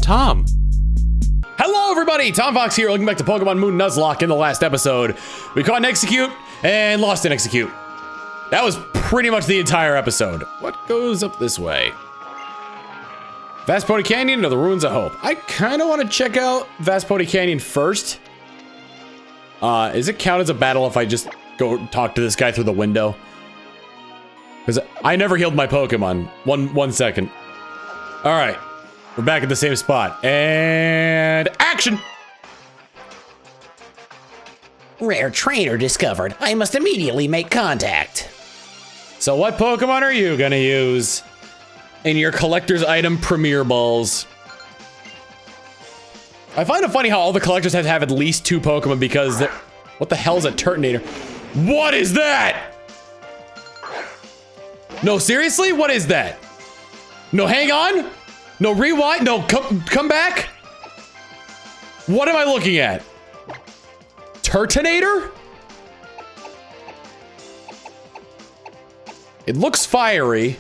Tom. Hello, everybody! Tom Fox here, looking back to Pokemon Moon Nuzlocke. In the last episode, we caught an Execute and lost an Execute. That was pretty much the entire episode. What goes up this way? Vast Pony Canyon or the Ruins of Hope? I kind of want to check out Vast Pony Canyon first. Is it count as a battle if I just go talk to this guy through the window? Because I never healed my Pokemon. One second. All right. We're back at the same spot. And action! Rare trainer discovered. I must immediately make contact. So what Pokemon are you gonna use in your collector's item Premier Balls? I find it funny how all the collectors have to have at least 2 Pokemon because they're... What the hell is a Turtonator? What is that? No, seriously? What is that? No, hang on? No, rewind? No, come back? What am I looking at? Turtonator? It looks fiery.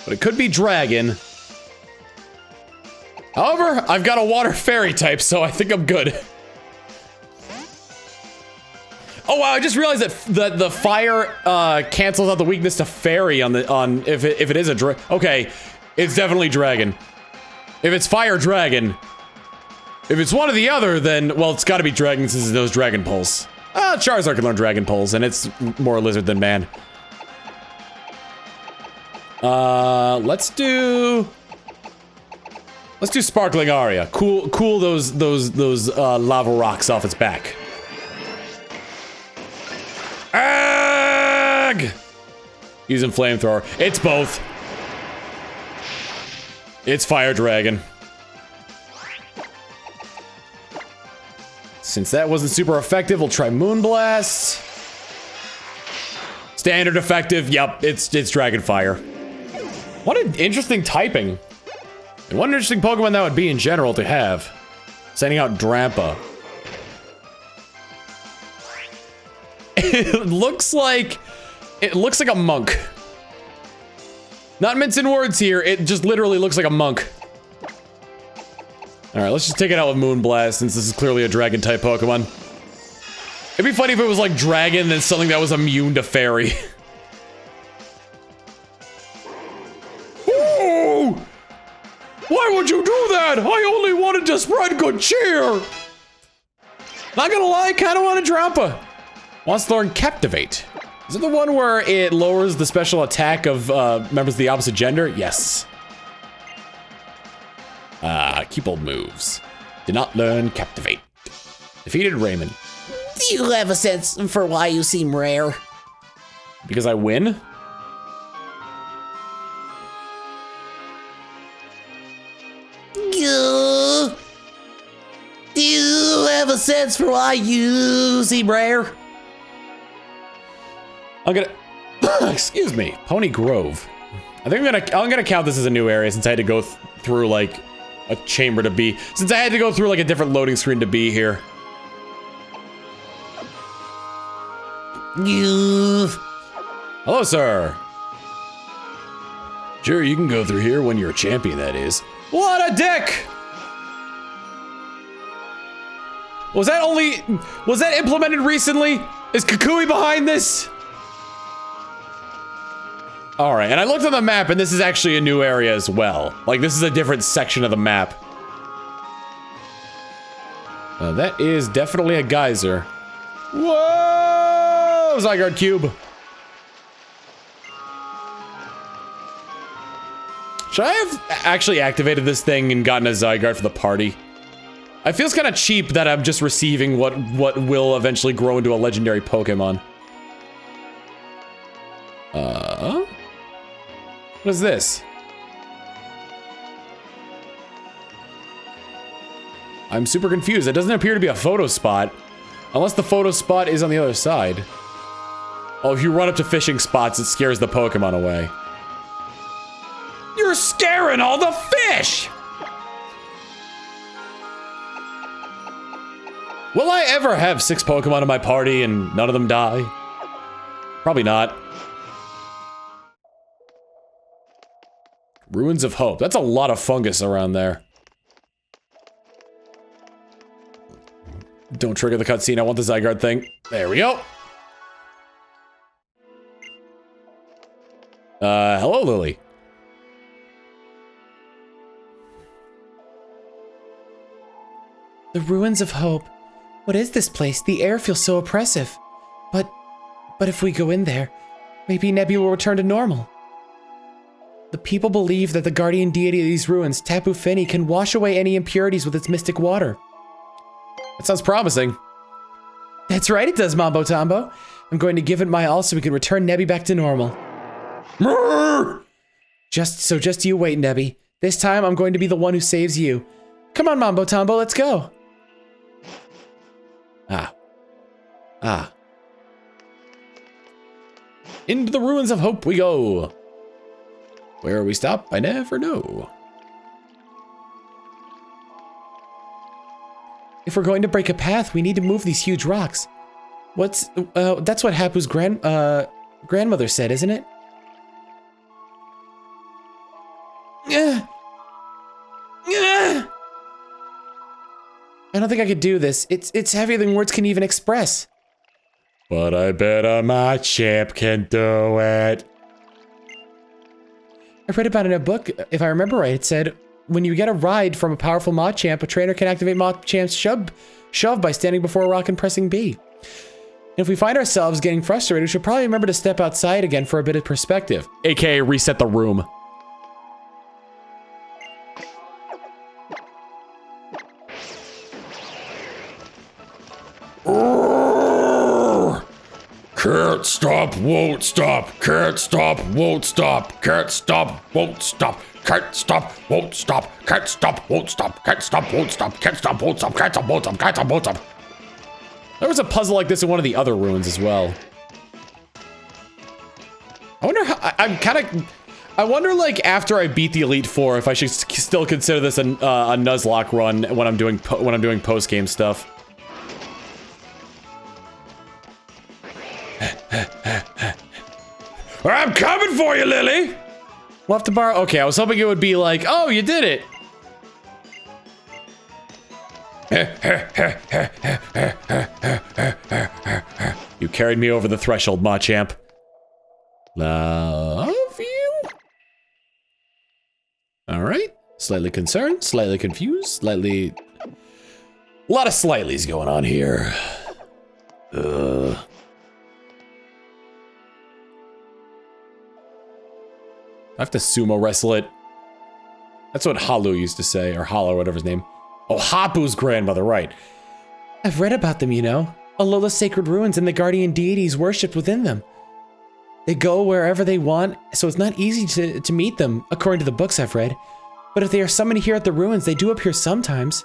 But it could be dragon. However, I've got a water fairy type, so I think I'm good. Oh wow, I just realized that the fire cancels out the weakness to fairy on if it is a okay, it's definitely dragon. If it's fire dragon, if it's one or the other, then well, it's got to be dragon since it knows Dragon Pulse. Charizard can learn Dragon Pulse, and it's more lizard than man. Let's do Sparkling Aria. Cool those lava rocks off its back. Ag! Using flamethrower. It's both. It's fire dragon. Since that wasn't super effective, we'll try Moonblast. Standard effective. Yep, it's Dragon Fire. What an interesting typing. And what an interesting Pokemon that would be in general to have. Sending out Drampa. It looks like a monk. Not mincing words here, it just literally looks like a monk. Alright, let's just take it out with Moonblast since this is clearly a dragon type Pokemon. It'd be funny if it was like dragon and then something that was immune to fairy. Ooh! Why would you do that? I only wanted to spread good cheer! Not gonna lie, I kinda want a Drampa. Wants to learn Captivate. Is it the one where it lowers the special attack of members of the opposite gender? Yes. Keep old moves. Did not learn Captivate. Defeated Raymond. Do you have a sense for why you seem rare? Because I win? Do you have a sense for why you seem rare? I'm gonna excuse me, Pony Grove. I think I'm gonna count this as a new area since I had to go through like a chamber to be. Since I had to go through like a different loading screen to be here. Hello, sir. Sure, you can go through here when you're a champion, that is. What a dick! Was that implemented recently? Is Kukui behind this? All right, and I looked on the map, and this is actually a new area as well. Like, this is a different section of the map. That is definitely a geyser. Whoa! Zygarde Cube. Should I have actually activated this thing and gotten a Zygarde for the party? It feels kind of cheap that I'm just receiving what will eventually grow into a legendary Pokemon. What is this? I'm super confused. It doesn't appear to be a photo spot. Unless the photo spot is on the other side. Oh, if you run up to fishing spots, it scares the Pokemon away. You're scaring all the fish! Will I ever have 6 Pokemon in my party and none of them die? Probably not. Ruins of Hope. That's a lot of fungus around there. Don't trigger the cutscene. I want the Zygarde thing. There we go. Hello, Lily. The Ruins of Hope. What is this place? The air feels so oppressive. But if we go in there, maybe Nebby will return to normal. The people believe that the guardian deity of these ruins, Tapu Fini, can wash away any impurities with its mystic water. That sounds promising. That's right, it does, Mambo Tombo. I'm going to give it my all so we can return Nebby back to normal. Just you wait, Nebby. This time, I'm going to be the one who saves you. Come on, Mambo Tombo, let's go. Ah. Into the Ruins of Hope we go. Where we stop, I never know. If we're going to break a path, we need to move these huge rocks. That's what Hapu's grandmother said, isn't it? I don't think I could do this. It's heavier than words can even express. But I bet my champ can do it. I read about it in a book, if I remember right. It said, when you get a ride from a powerful Machamp, a trainer can activate Machamp's shove by standing before a rock and pressing B. And if we find ourselves getting frustrated, we should probably remember to step outside again for a bit of perspective. AKA reset the room. Can't stop, won't stop. Can't stop, won't stop. Can't stop, won't stop. Can't stop, won't stop. Can't stop, won't stop. Can't stop, won't stop. Can't stop, won't stop. Can't stop, won't stop. Can't stop, won't stop. There was a puzzle like this in one of the other ruins as well. I wonder how. I wonder, like, after I beat the Elite Four, if I should still consider this a Nuzlocke run when I'm doing post game stuff. I'm coming for you, Lily! We'll have to borrow. Okay, I was hoping it would be like, oh, you did it! You carried me over the threshold, Machamp. Love you. Alright. Slightly concerned, slightly confused, slightly... A lot of slightlys going on here. I have to sumo wrestle it. That's what Halu used to say, or Hala, whatever his name. Oh, Hapu's grandmother, right. I've read about them, you know. Alola's sacred ruins and the guardian deities worshipped within them. They go wherever they want, so it's not easy to meet them, according to the books I've read. But if they are summoned here at the ruins, they do appear sometimes.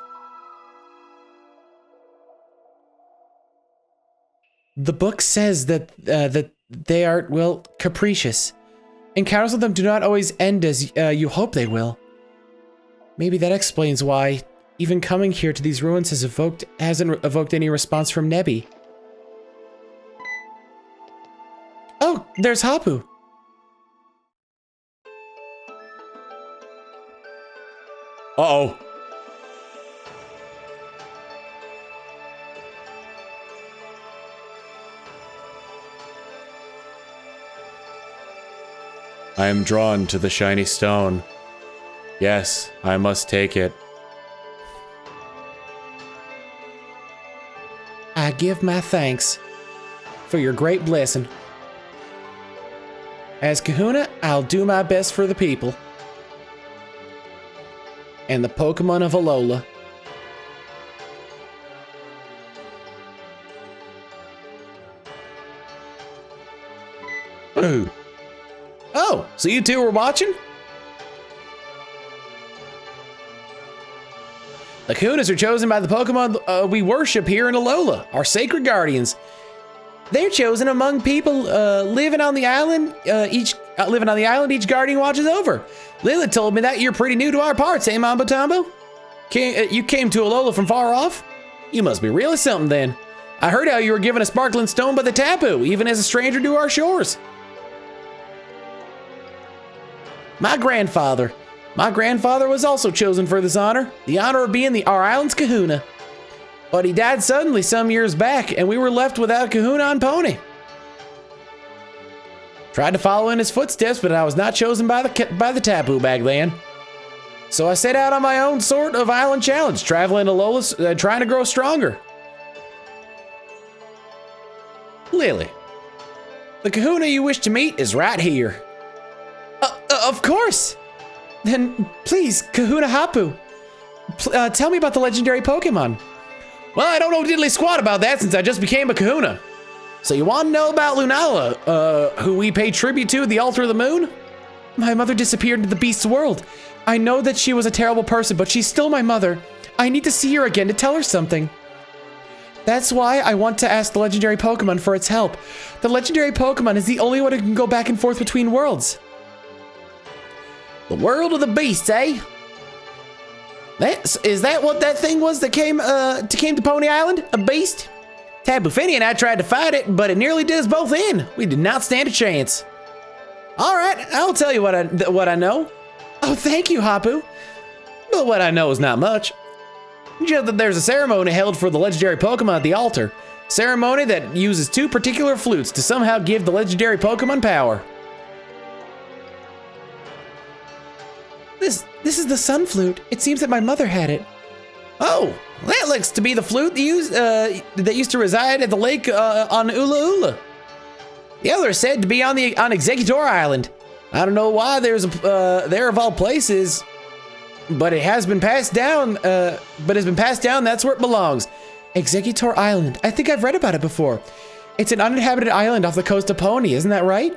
The book says that they are, well, capricious. Encounters with them do not always end as you hope they will. Maybe that explains why even coming here to these ruins hasn't evoked any response from Nebby. Oh, there's Hapu. Uh-oh. I am drawn to the shiny stone. Yes, I must take it. I give my thanks for your great blessing. As Kahuna, I'll do my best for the people. And the Pokemon of Alola. Ooh. Oh, so you two were watching? The Kahunas are chosen by the Pokemon we worship here in Alola, our sacred guardians. They're chosen among people living on the island. Each guardian watches over. Lilith told me that you're pretty new to our parts, eh, Mambo Tombo? You came to Alola from far off? You must be really something then. I heard how you were given a sparkling stone by the Tapu, even as a stranger to our shores. My grandfather. My grandfather was also chosen for this honor, the honor of being our island's kahuna. But he died suddenly some years back, and we were left without a kahuna on pony. Tried to follow in his footsteps, but I was not chosen by the taboo back then. So I set out on my own sort of island challenge, traveling to Lola's, trying to grow stronger. Lily, the kahuna you wish to meet is right here. Of course. Then please, Kahuna Hapu, tell me about the legendary Pokemon. Well, I don't know diddly squat about that since I just became a kahuna. So you want to know about Lunala, who we pay tribute to at the altar of the moon? My mother disappeared into the beast's world. I know that she was a terrible person, but she's still my mother. I need to see her again to tell her something. That's why I want to ask the legendary Pokemon for its help. The legendary Pokemon is the only one who can go back and forth between worlds. The world of the beasts, eh? Is that what that thing was that came to Pony Island? A beast? Tabu Fini and I tried to fight it, but it nearly did us both in. We did not stand a chance. All right, I'll tell you what I know. Oh, thank you, Hapu. But what I know is not much. Just that there's a ceremony held for the legendary Pokemon at the altar. Ceremony that uses 2 particular flutes to somehow give the legendary Pokemon power. This is the Sun Flute. It seems that my mother had it. Oh, that looks to be the flute that used to reside at the lake on Ula Ula. The other is said to be on Executor Island. I don't know why there's there of all places, but it has been passed down. That's where it belongs. Executor Island. I think I've read about it before. It's an uninhabited island off the coast of Pony, isn't that right?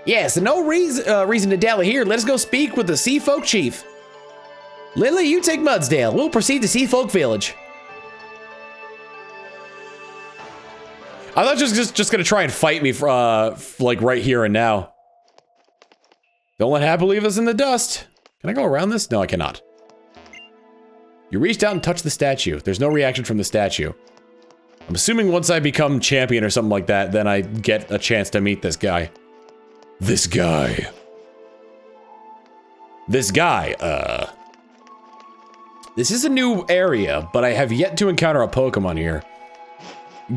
Yes, and no reason to dally here. Let us go speak with the Sea Folk Chief. Lily, you take Mudsdale. We'll proceed to Sea Folk Village. I thought just gonna try and fight me for, like right here and now. Don't let Happy leave us in the dust. Can I go around this? No, I cannot. You reached out and touched the statue. There's no reaction from the statue. I'm assuming once I become champion or something like that, then I get a chance to meet this guy. This guy. This is a new area, but I have yet to encounter a Pokemon here.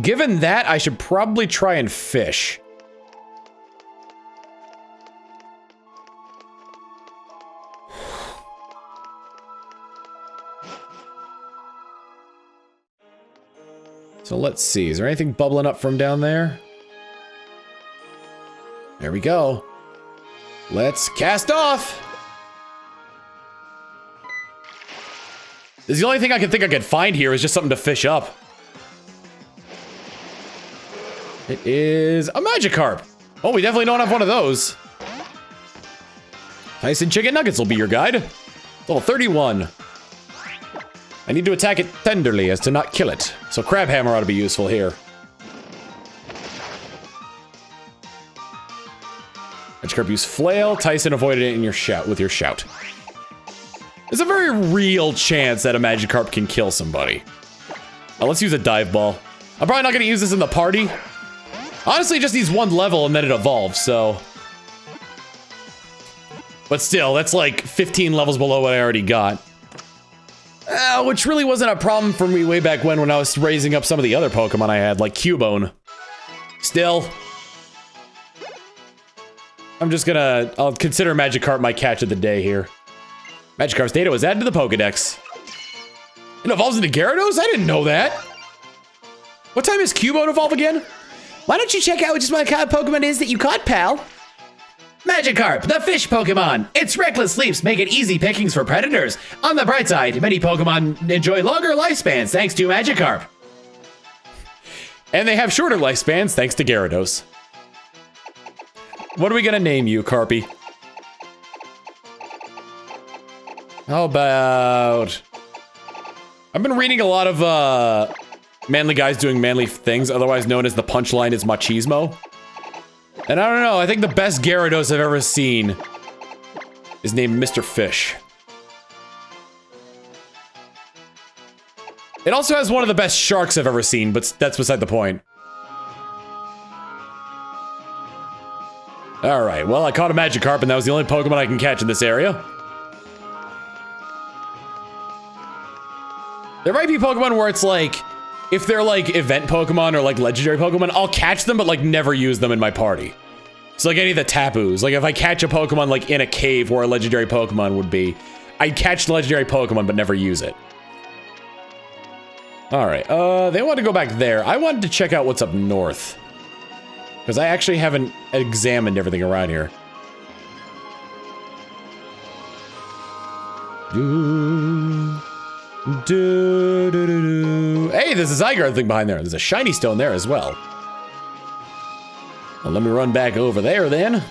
Given that, I should probably try and fish. So let's see, is there anything bubbling up from down there? There we go. Let's cast off. This is the only thing I can think I could find here is just something to fish up. It is a Magikarp. Oh, we definitely don't have one of those. Tyson Chicken Nuggets will be your guide. Level 31. I need to attack it tenderly as to not kill it. So Crab Hammer ought to be useful here. Magikarp used Flail. Tyson avoided it in your shout with your shout. There's a very real chance that a Magikarp can kill somebody. Oh, let's use a Dive Ball. I'm probably not going to use this in the party. Honestly, it just needs 1 level and then it evolves, so. But still, that's like 15 levels below what I already got. Which really wasn't a problem for me way back when I was raising up some of the other Pokemon I had, like Cubone. Still. I'll consider Magikarp my catch of the day here. Magikarp's data was added to the Pokedex. It evolves into Gyarados? I didn't know that. What time does Cubone evolve again? Why don't you check out just what kind of Pokemon it is that you caught, pal? Magikarp, the fish Pokemon. Its reckless leaps make it easy pickings for predators. On the bright side, many Pokemon enjoy longer lifespans thanks to Magikarp. And they have shorter lifespans thanks to Gyarados. What are we gonna name you, Carpy? How about... I've been reading a lot of, manly guys doing manly things, otherwise known as the punchline is machismo. And I don't know, I think the best Gyarados I've ever seen is named Mr. Fish. It also has one of the best sharks I've ever seen, but that's beside the point. All right, well, I caught a Magikarp, and that was the only Pokemon I can catch in this area. There might be Pokemon where it's like, if they're like event Pokemon or like legendary Pokemon, I'll catch them, but like never use them in my party. So like any of the Tapus, like if I catch a Pokemon like in a cave where a legendary Pokemon would be, I'd catch the legendary Pokemon, but never use it. All right, they want to go back there. I wanted to check out what's up north. Because I actually haven't examined everything around here. Hey, there's a Zygarde thing behind there. There's a shiny stone there as well. Well, let me run back over there then.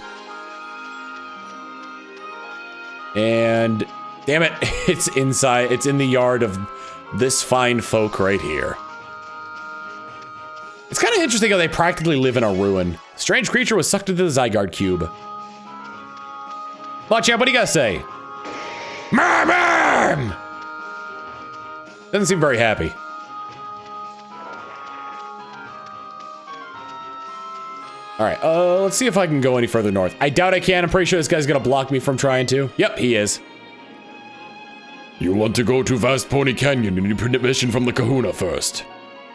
And damn it, it's inside. It's in the yard of this fine folk right here. It's kind of interesting how they practically live in a ruin. Strange creature was sucked into the Zygarde cube. Well, champ, what do you gotta say? Mom! Doesn't seem very happy. All right, let's see if I can go any further north. I doubt I can. I'm pretty sure this guy's gonna block me from trying to. Yep, he is. You want to go to Vast Pony Canyon and you need permission from the Kahuna first.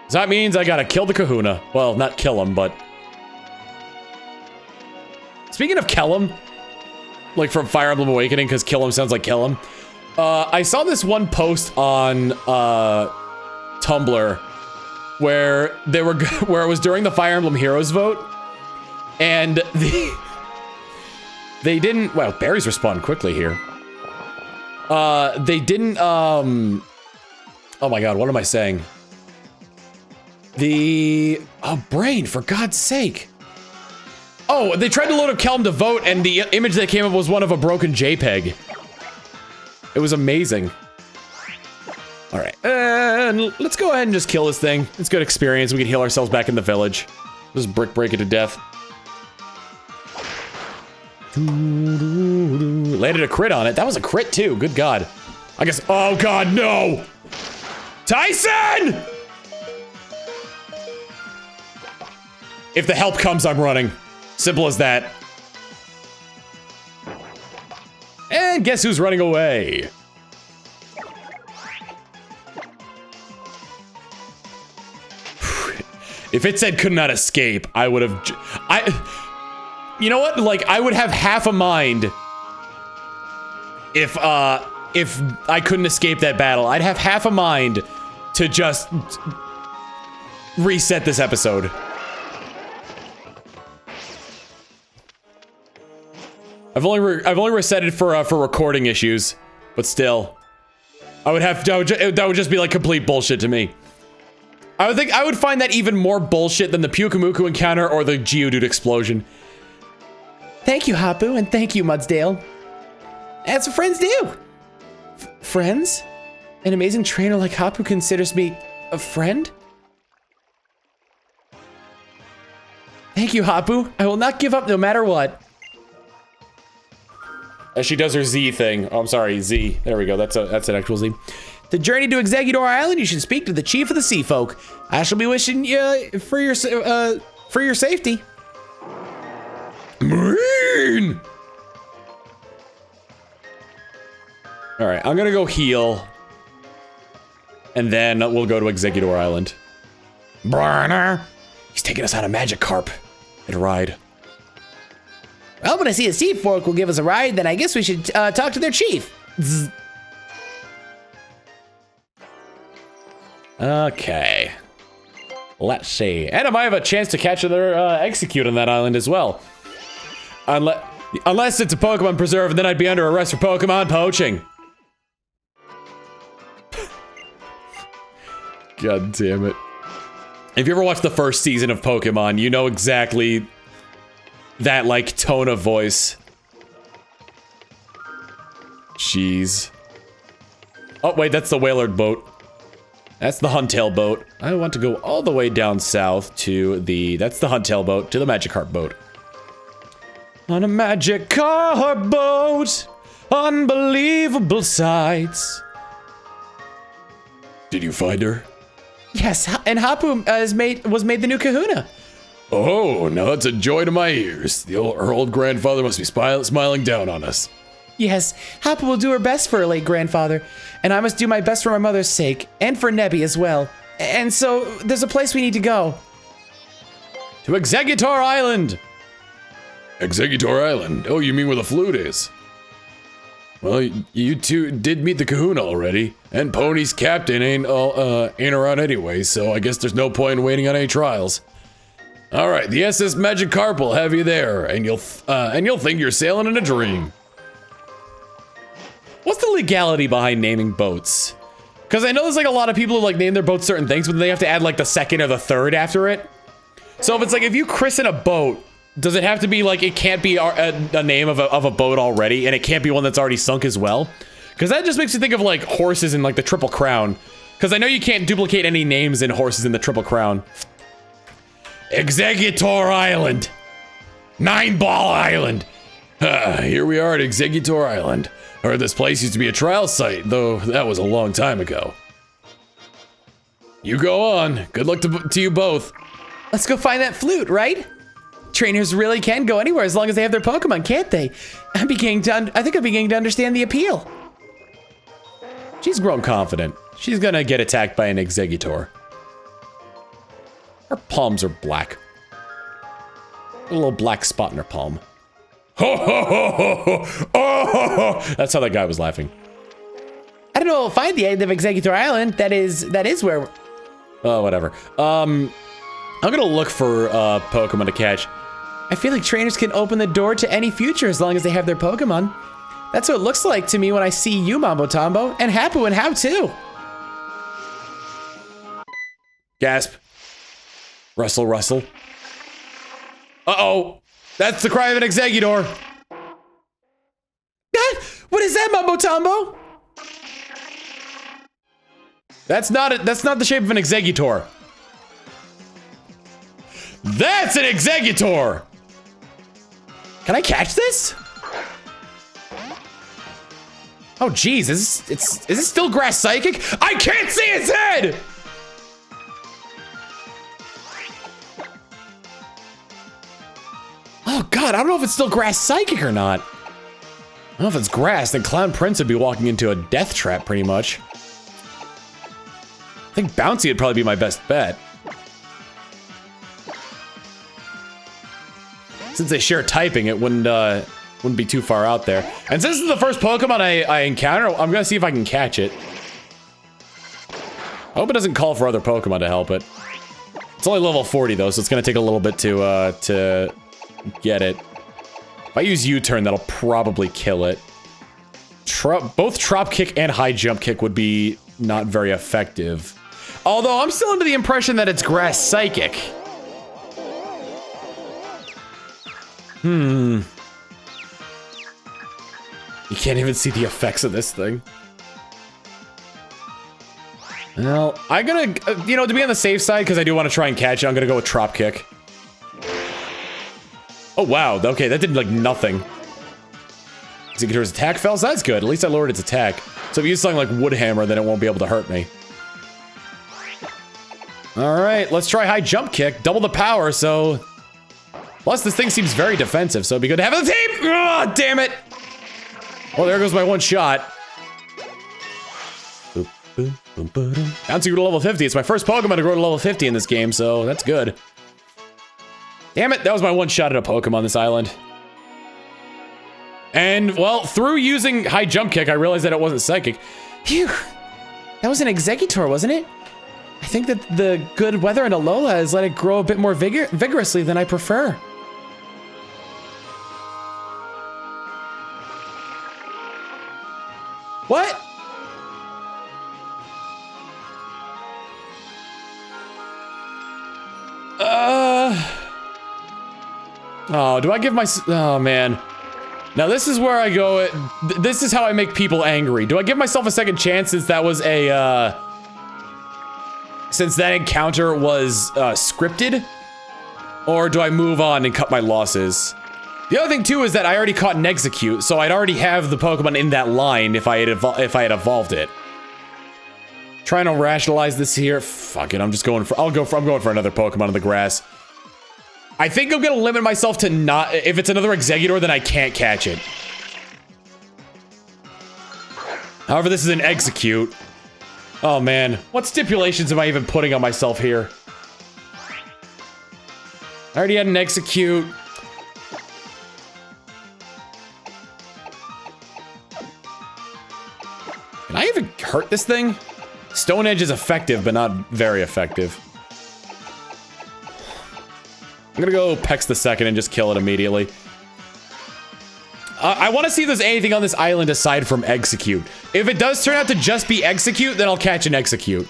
So that means I gotta kill the Kahuna. Well, not kill him, but... Speaking of kill him, like from Fire Emblem Awakening, because kill him sounds like kill him. I saw this one post on Tumblr where where it was during the Fire Emblem Heroes vote, and they didn't. Well, berries respond quickly here. They didn't. Oh my God, what am I saying? Brain, for God's sake. Oh, they tried to load up Kelm to vote, and the image that came up was one of a broken JPEG. It was amazing. All right, and let's go ahead and just kill this thing. It's good experience. We can heal ourselves back in the village. Just brick break it to death. Landed a crit on it. That was a crit too. Good God. I guess. Oh God, no! Tyson! If the help comes, I'm running. Simple as that. And guess who's running away? If it said could not escape, I would have... You know what? Like, I would have half a mind if I couldn't escape that battle. I'd have half a mind to just reset this episode. I've only reset it for recording issues, but still, that would just be like complete bullshit to me. I would find that even more bullshit than the Pyukumuku encounter or the Geodude explosion. Thank you, Hapu, and thank you, Mudsdale. That's what friends do. Friends? An amazing trainer like Hapu considers me a friend? Thank you, Hapu. I will not give up no matter what. As she does her Z thing. Oh, I'm sorry, Z. There we go. That's an actual Z. The journey to Exeggutor Island, you should speak to the chief of the Sea Folk. I shall be wishing you for your safety. Marine! All right, I'm gonna go heal. And then we'll go to Exeggutor Island. Burner! He's taking us on a Magikarp. It's a ride. Well, when I see a Sea Folk will give us a ride, then I guess we should talk to their chief. Zzz. Okay. Let's see. And I might have a chance to catch another Execute on that island as well. Unless it's a Pokemon preserve, and then I'd be under arrest for Pokemon poaching. God damn it. If you ever watched the first season of Pokemon, you know exactly that, like, tone of voice. Jeez. Oh, wait, that's the Wailord boat. That's the Huntail boat. I want to go all the way down south to the... That's the Huntail boat, to the Magikarp boat. On a Magikarp boat, unbelievable sights. Did you find her? Yes, and Hapu was made the new Kahuna. Oh, now that's a joy to my ears. Her old grandfather must be smiling down on us. Yes, Hapu will do her best for her late grandfather, and I must do my best for my mother's sake, and for Nebby as well. And so, there's a place we need to go. To Executor Island! Executor Island? Oh, you mean where the flute is? Well, you two did meet the kahuna already, and Pony's captain ain't around anyway, so I guess there's no point in waiting on any trials. Alright, the SS Magikarp will have you there, and you'll think you're sailing in a dream. What's the legality behind naming boats? Because I know there's like a lot of people who like name their boats certain things, but they have to add like the second or the third after it. So if it's like, if you christen a boat, does it have to be like, it can't be a name of a boat already, and it can't be one that's already sunk as well? Because that just makes me think of like horses in like the Triple Crown. Because I know you can't duplicate any names in horses in the Triple Crown. Executor Island. 9-Ball Island. Here we are at Executor Island. Heard this place used to be a trial site, though that was a long time ago. You go on. Good luck to you both. Let's go find that flute, right? Trainers really can go anywhere as long as they have their Pokemon, can't they? I think I'm beginning to understand the appeal. She's grown confident. She's gonna get attacked by an Executor. Her palms are black. A little black spot in her palm. Ho ho ho ho ho! Oh! That's how that guy was laughing. I don't know if I'll find the end of Executor Island. That is where... Oh, whatever. I'm gonna look for Pokemon to catch. I feel like trainers can open the door to any future as long as they have their Pokemon. That's what it looks like to me when I see you, Mambo Tombo, and Hapu and How too. Gasp. Rustle, rustle. Uh-oh. That's the cry of an Executor. What is that, Mambo Tombo? That's not the shape of an Executor. That's an Executor! Can I catch this? Oh geez, is this still Grass Psychic? I can't see its head! Oh god, I don't know if it's still Grass Psychic or not. I don't know if it's Grass, then Clown Prince would be walking into a death trap pretty much. I think Bouncy would probably be my best bet. Since they share typing, it wouldn't be too far out there. And since this is the first Pokemon I encounter, I'm gonna see if I can catch it. I hope it doesn't call for other Pokemon to help it. It's only level 40 though, so it's gonna take a little bit to get it. If I use U-turn, that'll probably kill it. Both Trop Kick and High Jump Kick would be not very effective. Although I'm still under the impression that it's Grass Psychic. You can't even see the effects of this thing. Well, I'm gonna, you know, to be on the safe side, because I do want to try and catch it, I'm gonna go with Trop Kick. Oh, wow. Okay, that did, like, nothing. Executor's attack fell, so that's good. At least I lowered its attack. So if you use something like Wood Hammer, then it won't be able to hurt me. Alright, let's try High Jump Kick. Double the power, so... Plus, this thing seems very defensive, so it'd be good to have the team! Oh, damn it! Well, there goes my one shot. Bouncing to level 50. It's my first Pokemon to grow to level 50 in this game, so that's good. Damn it, that was my one shot at a Pokemon on this island. And, well, through using High Jump Kick, I realized that it wasn't Psychic. Phew. That was an Executor, wasn't it? I think that the good weather in Alola has let it grow a bit more vigorously than I prefer. What? Oh, do I give my... Oh, man. Now, this is where I go... This is how I make people angry. Do I give myself a second chance since that was a, since that encounter was, scripted? Or do I move on and cut my losses? The other thing, too, is that I already caught an Execute, so I'd already have the Pokemon in that line if I had evolved it. Trying to rationalize this here. Fuck it, I'm just going for... I'm going for another Pokemon in the grass. I think I'm gonna limit myself to not, if it's another Exeggutor, then I can't catch it. However, this is an Execute. Oh man, what stipulations am I even putting on myself here? I already had an Execute. Can I even hurt this thing? Stone Edge is effective, but not very effective. I'm gonna go Pex the second and just kill it immediately. I want to see if there's anything on this island aside from Execute. If it does turn out to just be Execute, then I'll catch an Execute.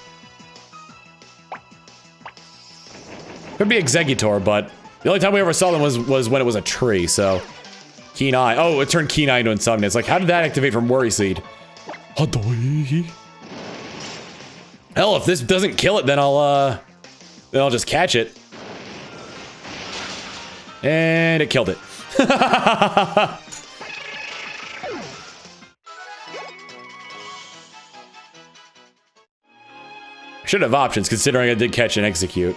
Could be Exeggutor, but the only time we ever saw them was when it was a tree, so. Keen Eye. Oh, it turned Keen Eye into Insomnia. It's like, how did that activate from Worry Seed? Hell, if this doesn't kill it, then I'll just catch it. And it killed it. I should have options, considering I did catch and Execute.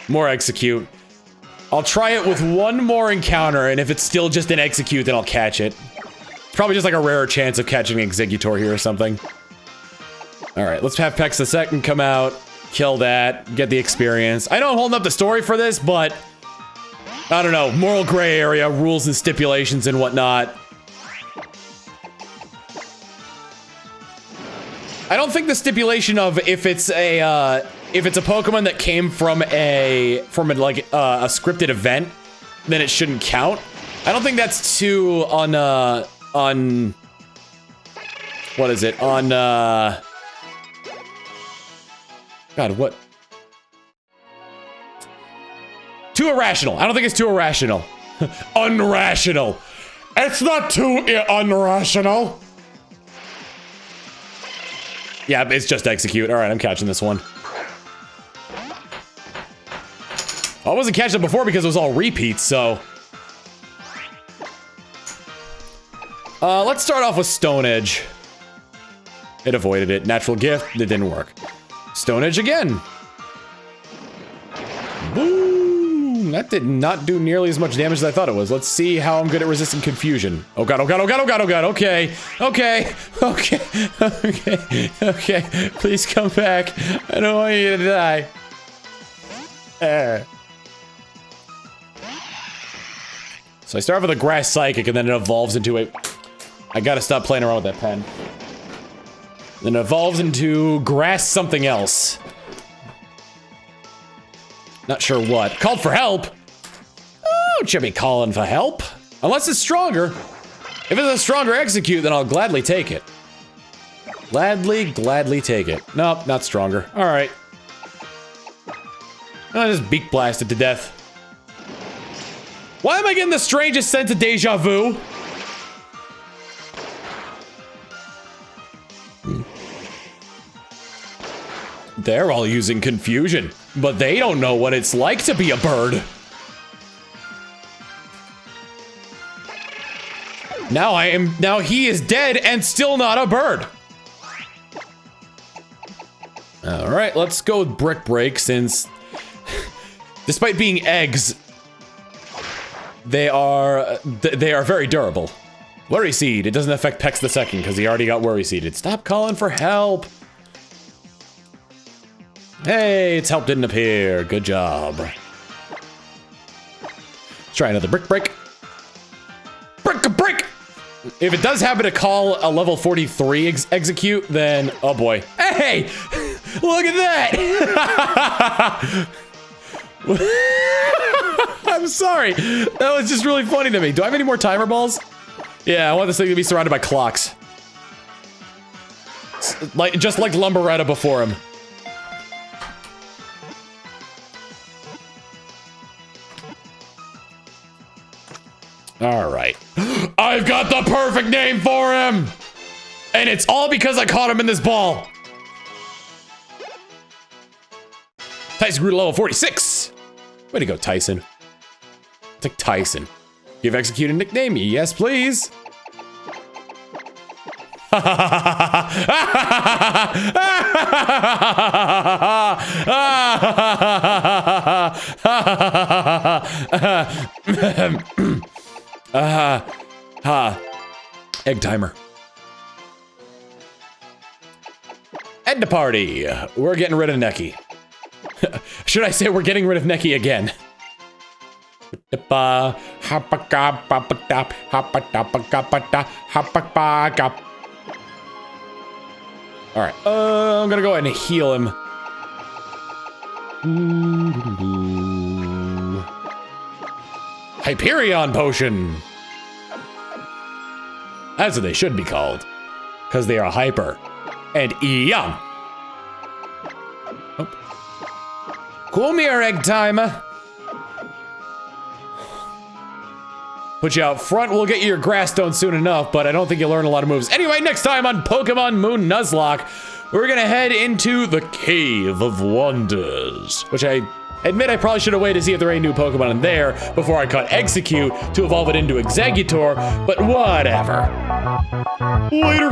More Execute. I'll try it with one more encounter, and if it's still just an Execute, then I'll catch it. It's probably just like a rarer chance of catching an Exeggutor here or something. Alright, let's have Pex the second come out, kill that, get the experience. I know I'm holding up the story for this, but I don't know, moral gray area, rules and stipulations and whatnot. I don't think the stipulation of if it's a Pokemon that came from a scripted event, then it shouldn't count. I don't think that's too on what is it? On God, what? Too irrational. I don't think it's too irrational. Unrational. It's not too unrational. Yeah, it's just Execute. All right, I'm catching this one. I wasn't catching it before because it was all repeats, so. Let's start off with Stone Edge. It avoided it. Natural Gift, it didn't work. Stone Edge again. Boom! That did not do nearly as much damage as I thought it was. Let's see how I'm good at resisting confusion. Oh god, oh god, oh god, oh god, oh god, okay. Okay, okay, okay, okay. Please come back. I don't want you to die. So I start with a Grass Psychic and then it evolves into a... I gotta stop playing around with that pen. Then it evolves into Grass something else. Not sure what. Called for help? Oh, it should be calling for help. Unless it's stronger. If it's a stronger Execute, then I'll gladly take it. Gladly take it. Nope, not stronger. Alright. I just Beak Blasted to death. Why am I getting the strangest sense of deja vu? They're all using confusion, but they don't know what it's like to be a bird. Now he is dead and still not a bird. All right, let's go with Brick Break since despite being eggs, they are very durable. Worry Seed, it doesn't affect Pex the second because he already got Worry Seeded. Stop calling for help. Hey, its help didn't appear. Good job. Let's try another Brick Break. Break! If it does happen to call a level 43 Execute, then oh boy. Hey! Look at that! I'm sorry. That was just really funny to me. Do I have any more timer balls? Yeah, I want this thing to be surrounded by clocks. Just like Lumberetta before him. All right. I've got the perfect name for him! And it's all because I caught him in this ball. Tyson grew to level 46. Way to go, Tyson. Take Tyson. Give Execute a nickname? Yes, please. Egg timer. End the party. We're getting rid of Neki. Should I say we're getting rid of Neki again? Alright, I'm gonna go ahead and heal him. Hyperion Potion! That's what they should be called. Because they are hyper. And Eon. Oh. Come here, egg timer. Put you out front, we'll get you your grass stone soon enough, but I don't think you'll learn a lot of moves. Anyway, next time on Pokemon Moon Nuzlocke, we're gonna head into the Cave of Wonders, which I admit I probably should have waited to see if there are any new Pokemon in there before I cut Execute to evolve it into Exeggutor, but whatever. Later.